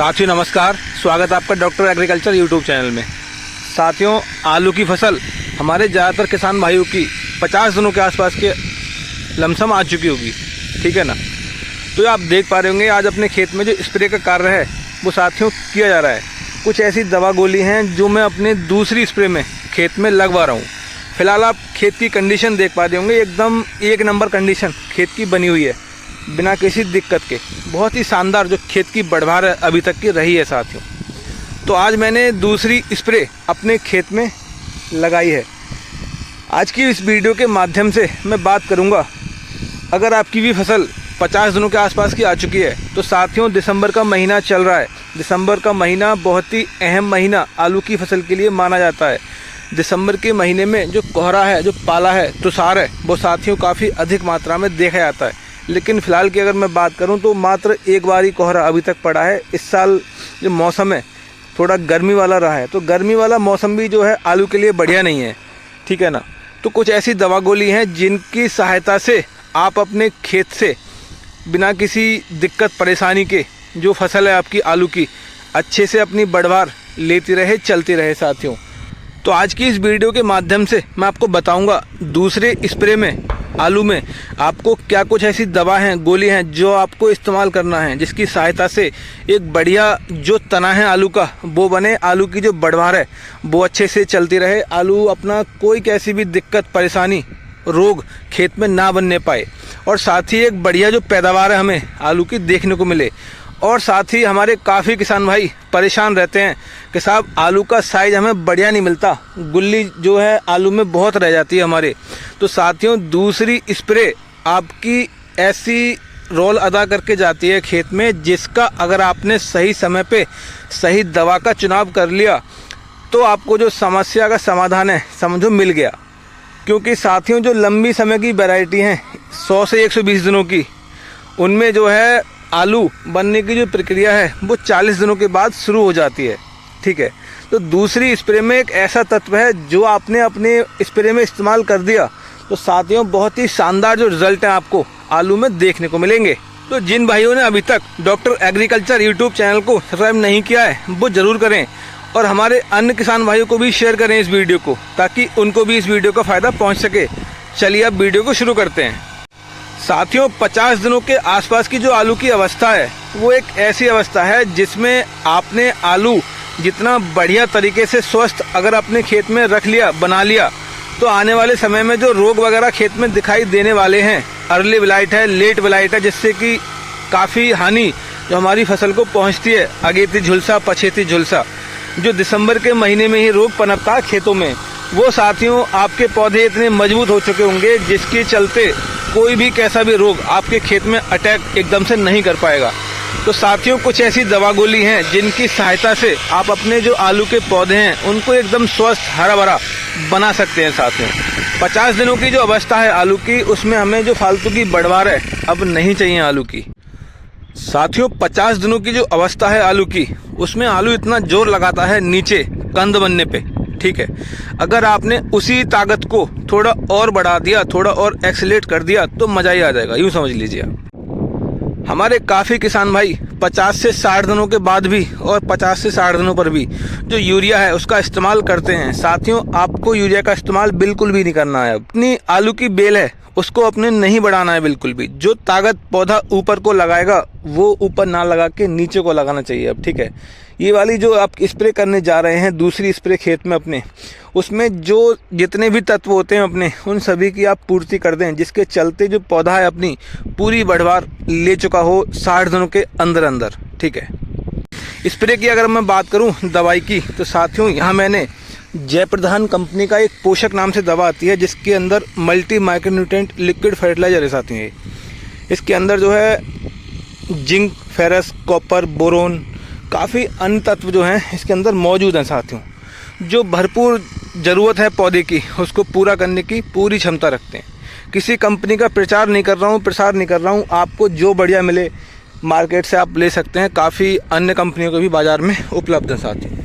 साथियों नमस्कार, स्वागत है आपका डॉक्टर एग्रीकल्चर यूट्यूब चैनल में। साथियों, आलू की फसल हमारे ज़्यादातर किसान भाइयों की 50 दिनों के आसपास के लमसम आ चुकी होगी, ठीक है ना। तो आप देख पा रहे होंगे आज अपने खेत में जो स्प्रे का कार्य है वो साथियों किया जा रहा है। कुछ ऐसी दवा गोली हैं जो मैं अपने दूसरी स्प्रे में खेत में लगवा रहा हूँ। फिलहाल आप खेत की कंडीशन देख पा रहे होंगे, एकदम एक नंबर कंडीशन खेत की बनी हुई है, बिना किसी दिक्कत के। बहुत ही शानदार जो खेत की बढ़वार अभी तक की रही है साथियों। तो आज मैंने दूसरी स्प्रे अपने खेत में लगाई है। आज की इस वीडियो के माध्यम से मैं बात करूंगा, अगर आपकी भी फसल 50 दिनों के आसपास की आ चुकी है तो साथियों दिसंबर का महीना चल रहा है। दिसंबर का महीना बहुत ही अहम महीना आलू की फसल के लिए माना जाता है। दिसंबर के महीने में जो कोहरा है, जो पाला है, तुषार है, वो साथियों काफ़ी अधिक मात्रा में देखा जाता है। लेकिन फ़िलहाल की अगर मैं बात करूं तो मात्र एक बार ही कोहरा अभी तक पड़ा है। इस साल जो मौसम है थोड़ा गर्मी वाला रहा है, तो गर्मी वाला मौसम भी जो है आलू के लिए बढ़िया नहीं है, ठीक है ना। तो कुछ ऐसी दवा गोली हैं जिनकी सहायता से आप अपने खेत से बिना किसी दिक्कत परेशानी के जो फसल है आपकी आलू की अच्छे से अपनी बढ़वार लेती रहे, चलती रहे साथियों। तो आज की इस वीडियो के माध्यम से मैं आपको बताऊंगा दूसरे स्प्रे में आलू में आपको क्या कुछ ऐसी दवा हैं, गोली हैं जो आपको इस्तेमाल करना है, जिसकी सहायता से एक बढ़िया जो तना है आलू का वो बने, आलू की जो बढ़वार है वो अच्छे से चलती रहे, आलू अपना कोई कैसी भी दिक्कत परेशानी रोग खेत में ना बनने पाए, और साथ ही एक बढ़िया जो पैदावार है हमें आलू की देखने को मिले। और साथ ही हमारे काफ़ी किसान भाई परेशान रहते हैं कि साहब आलू का साइज़ हमें बढ़िया नहीं मिलता, गुल्ली जो है आलू में बहुत रह जाती है हमारे। तो साथियों दूसरी स्प्रे आपकी ऐसी रोल अदा करके जाती है खेत में, जिसका अगर आपने सही समय पे सही दवा का चुनाव कर लिया तो आपको जो समस्या का समाधान है समझो मिल गया। क्योंकि साथियों जो लंबी समय की वैरायटी हैं 100 से 120 दिनों की, उनमें जो है आलू बनने की जो प्रक्रिया है वो 40 दिनों के बाद शुरू हो जाती है, ठीक है। तो दूसरी स्प्रे में एक ऐसा तत्व है जो आपने अपने स्प्रे में इस्तेमाल कर दिया तो साथियों बहुत ही शानदार जो रिजल्ट हैं आपको आलू में देखने को मिलेंगे। तो जिन भाइयों ने अभी तक डॉक्टर एग्रीकल्चर यूट्यूब चैनल को सब्सक्राइब नहीं किया है वो ज़रूर करें, और हमारे अन्य किसान भाइयों को भी शेयर करें इस वीडियो को, ताकि उनको भी इस वीडियो का फ़ायदा पहुँच सके। चलिए अब वीडियो को शुरू करते हैं। साथियों 50 दिनों के आसपास की जो आलू की अवस्था है वो एक ऐसी अवस्था है जिसमें आपने आलू जितना बढ़िया तरीके से स्वस्थ अगर अपने खेत में रख लिया, बना लिया, तो आने वाले समय में जो रोग वगैरह खेत में दिखाई देने वाले हैं, अर्ली ब्लाइट है, लेट ब्लाइट है, जिससे कि काफ़ी हानि जो हमारी फसल को पहुंचती है, अगेती झुलसा, पछेती झुलसा, जो दिसंबर के महीने में ही रोग पनपता है खेतों में, वो साथियों आपके पौधे इतने मजबूत हो चुके होंगे जिसके चलते कोई भी कैसा भी रोग आपके खेत में अटैक एकदम से नहीं कर पाएगा। तो साथियों कुछ ऐसी दवा गोली हैं जिनकी सहायता से आप अपने जो आलू के पौधे हैं उनको एकदम स्वस्थ हरा भरा बना सकते हैं। साथियों 50 दिनों की जो अवस्था है आलू की, उसमें हमें जो फालतू की बढ़वार है अब नहीं चाहिए आलू की। साथियों 50 दिनों की जो अवस्था है आलू की, उसमें आलू इतना जोर लगाता है नीचे कंद बनने पे, ठीक है। अगर आपने उसी ताकत को थोड़ा और बढ़ा दिया, थोड़ा और एक्सीलेट कर दिया तो मज़ा ही आ जाएगा, यूँ समझ लीजिए आप। हमारे काफ़ी किसान भाई 50 से 60 दिनों के बाद भी और 50 से 60 दिनों पर भी जो यूरिया है उसका इस्तेमाल करते हैं। साथियों आपको यूरिया का इस्तेमाल बिल्कुल भी नहीं करना है। अपनी आलू की बेल है उसको अपने नहीं बढ़ाना है बिल्कुल भी। जो ताकत पौधा ऊपर को लगाएगा वो ऊपर ना लगा के नीचे को लगाना चाहिए अब, ठीक है। ये वाली जो आप स्प्रे करने जा रहे हैं दूसरी स्प्रे खेत में अपने, उसमें जो जितने भी तत्व होते हैं अपने उन सभी की आप पूर्ति कर दें, जिसके चलते जो पौधा है अपनी पूरी बढ़वार ले चुका हो 60 दिनों के अंदर अंदर, ठीक है। स्प्रे की अगर मैं बात करूं दवाई की, तो साथियों यहाँ मैंने जयप्रधान कंपनी का एक पोषक नाम से दवा आती है जिसके अंदर मल्टी माइक्रोन्यूट्रिएंट लिक्विड फर्टिलाइजर है साथियों। ये इसके अंदर जो है जिंक, फेरस, कॉपर, बोरोन, काफ़ी अन्य तत्व जो हैं इसके अंदर मौजूद हैं साथियों, जो भरपूर ज़रूरत है पौधे की उसको पूरा करने की पूरी क्षमता रखते हैं। किसी कंपनी का प्रचार नहीं कर रहा हूँ, प्रसार नहीं कर रहा हूँ, आपको जो बढ़िया मिले मार्केट से आप ले सकते हैं। काफ़ी अन्य कंपनियों के भी बाज़ार में उपलब्ध है साथियों।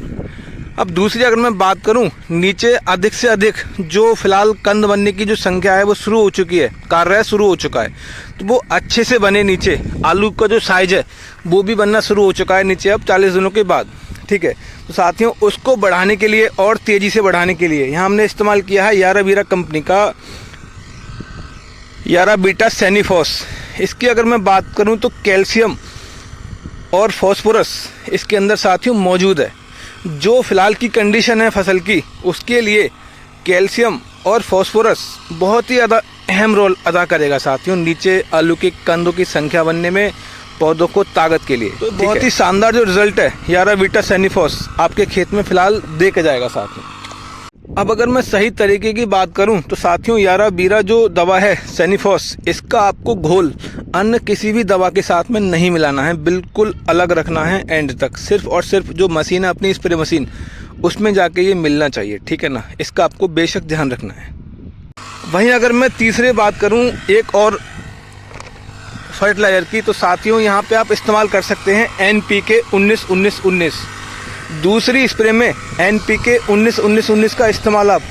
अब दूसरी अगर मैं बात करूं, नीचे अधिक से अधिक जो फिलहाल कंद बनने की जो संख्या है वो शुरू हो चुकी है, कार्य शुरू हो चुका है, तो वो अच्छे से बने। नीचे आलू का जो साइज है वो भी बनना शुरू हो चुका है नीचे अब 40 दिनों के बाद, ठीक है। तो साथियों उसको बढ़ाने के लिए और तेज़ी से बढ़ाने के लिए यहाँ हमने इस्तेमाल किया है यारा बीरा कंपनी का यारा बीटा सैनिफॉस। इसकी अगर मैं बात करूँ तो कैल्शियम और फॉस्फोरस इसके अंदर साथियों मौजूद है। जो फिलहाल की कंडीशन है फसल की, उसके लिए कैल्शियम और फॉस्फोरस बहुत ही ज़्यादा अहम रोल अदा करेगा साथियों नीचे आलू के कंदों की संख्या बनने में, पौधों को ताकत के लिए। तो बहुत ही शानदार जो रिजल्ट है यारा बीटा सैनिफॉस आपके खेत में फिलहाल दे के जाएगा साथियों। अब अगर मैं सही तरीके की बात करूं तो साथियों यारा बीरा जो दवा है सैनिफॉस, इसका आपको घोल अन्य किसी भी दवा के साथ में नहीं मिलाना है, बिल्कुल अलग रखना है एंड तक। सिर्फ और सिर्फ जो मशीन है अपनी स्प्रे मशीन, उसमें जाके ये मिलना चाहिए, ठीक है ना। इसका आपको बेशक ध्यान रखना है। वहीं अगर मैं तीसरे बात करूं एक और फर्टिलाइज़र की, तो साथियों यहाँ पे आप इस्तेमाल कर सकते हैं NPK 19-19-19। दूसरी स्प्रे में NPK 19-19-19 का इस्तेमाल आप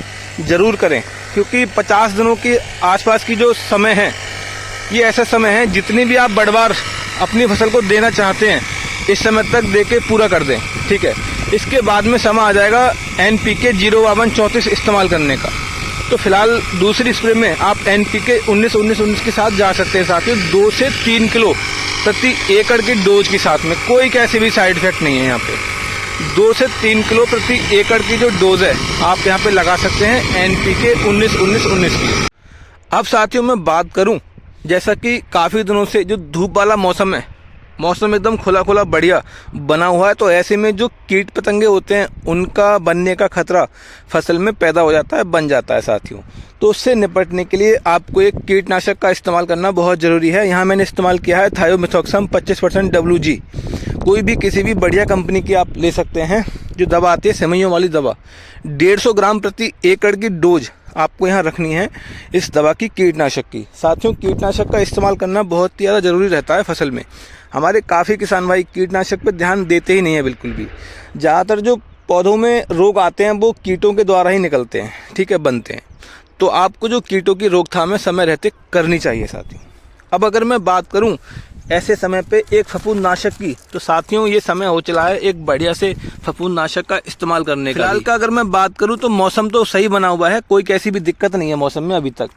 ज़रूर करें, क्योंकि 50 दिनों के आसपास की जो समय है, ये ऐसा समय है जितनी भी आप बढ़वार अपनी फसल को देना चाहते हैं इस समय तक दे के पूरा कर दें, ठीक है। इसके बाद में समय आ जाएगा NPK 052-34 इस्तेमाल करने का। तो फिलहाल दूसरी स्प्रे में आप NPK 19-19-19 के साथ जा सकते हैं साथियों। 2 से 3 किलो प्रति एकड़ की डोज के साथ में, कोई कैसे भी साइड इफेक्ट नहीं है यहाँ पे। 2 से 3 किलो प्रति एकड़ की जो डोज है आप यहाँ पे लगा सकते हैं NPK 19-19-19 की। अब साथियों मैं बात करूँ, जैसा कि काफ़ी दिनों से जो धूप वाला मौसम है, मौसम एकदम खुला खुला बढ़िया बना हुआ है, तो ऐसे में जो कीट पतंगे होते हैं उनका बनने का खतरा फसल में पैदा हो जाता है, बन जाता है साथियों। तो उससे निपटने के लिए आपको एक कीटनाशक का इस्तेमाल करना बहुत ज़रूरी है। यहाँ मैंने इस्तेमाल किया है थायोमिथॉक्सम 25% WG। कोई भी किसी भी बढ़िया कंपनी की आप ले सकते हैं। जो दवा आती है सेमइयों वाली दवा, 150 ग्राम प्रति एकड़ की डोज आपको यहाँ रखनी है इस दवा की, कीटनाशक की। साथियों कीटनाशक का इस्तेमाल करना बहुत ही ज़्यादा ज़रूरी रहता है फसल में। हमारे काफ़ी किसान भाई कीटनाशक पर ध्यान देते ही नहीं है बिल्कुल भी। ज़्यादातर जो पौधों में रोग आते हैं वो कीटों के द्वारा ही निकलते हैं, ठीक है, बनते हैं। तो आपको जो कीटों की रोकथाम है समय रहते करनी चाहिए साथियों। अब अगर मैं बात करूं ऐसे समय पे एक फफूंदनाशक की, तो साथियों ये समय हो चला है एक बढ़िया से फफूंदनाशक का इस्तेमाल करने का। फिलहाल का अगर मैं बात करूं तो मौसम तो सही बना हुआ है, कोई कैसी भी दिक्कत नहीं है मौसम में अभी तक।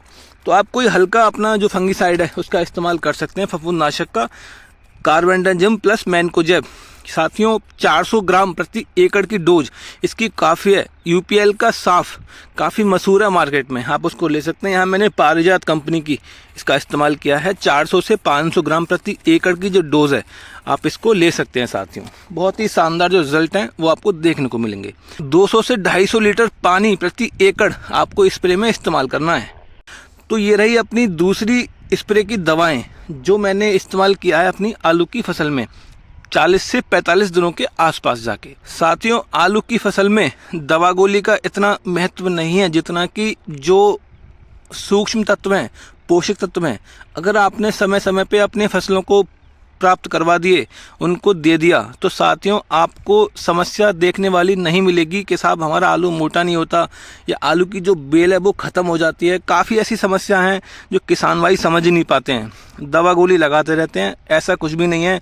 तो आप कोई हल्का अपना जो फंगीसाइड है उसका इस्तेमाल कर सकते हैं फफूंदनाशक का, कार्बेंडाजिम प्लस मैनकोजेब। साथियों 400 ग्राम प्रति एकड़ की डोज इसकी काफ़ी है। UPL का साफ काफ़ी मशहूर है मार्केट में, आप उसको ले सकते हैं। यहाँ मैंने पारिजात कंपनी की इसका इस्तेमाल किया है। 400 से 500 ग्राम प्रति एकड़ की जो डोज है आप इसको ले सकते हैं साथियों। बहुत ही शानदार जो रिजल्ट हैं वो आपको देखने को मिलेंगे। 200 से 250 लीटर पानी प्रति एकड़ आपको स्प्रे में इस्तेमाल करना है। तो ये रही अपनी दूसरी स्प्रे की दवाएं जो मैंने इस्तेमाल किया है अपनी आलू की फसल में 40 से 45 दिनों के आसपास जाके। साथियों आलू की फसल में दवा गोली का इतना महत्व नहीं है जितना कि जो सूक्ष्म तत्व हैं, पोषक तत्व हैं, अगर आपने समय समय पे अपने फसलों को प्राप्त करवा दिए, उनको दे दिया, तो साथियों आपको समस्या देखने वाली नहीं मिलेगी कि साहब हमारा आलू मोटा नहीं होता या आलू की जो बेल है वो ख़त्म हो जाती है। काफ़ी ऐसी समस्या हैं जो किसान भाई समझ ही नहीं पाते हैं, दवा गोली लगाते रहते हैं। ऐसा कुछ भी नहीं है।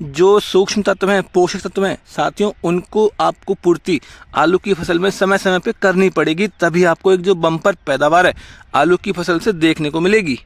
जो सूक्ष्म तत्व हैं, पोषक तत्व हैं साथियों, उनको आपको पूर्ति आलू की फसल में समय समय पे करनी पड़ेगी, तभी आपको एक जो बम्पर पैदावार है आलू की फसल से देखने को मिलेगी।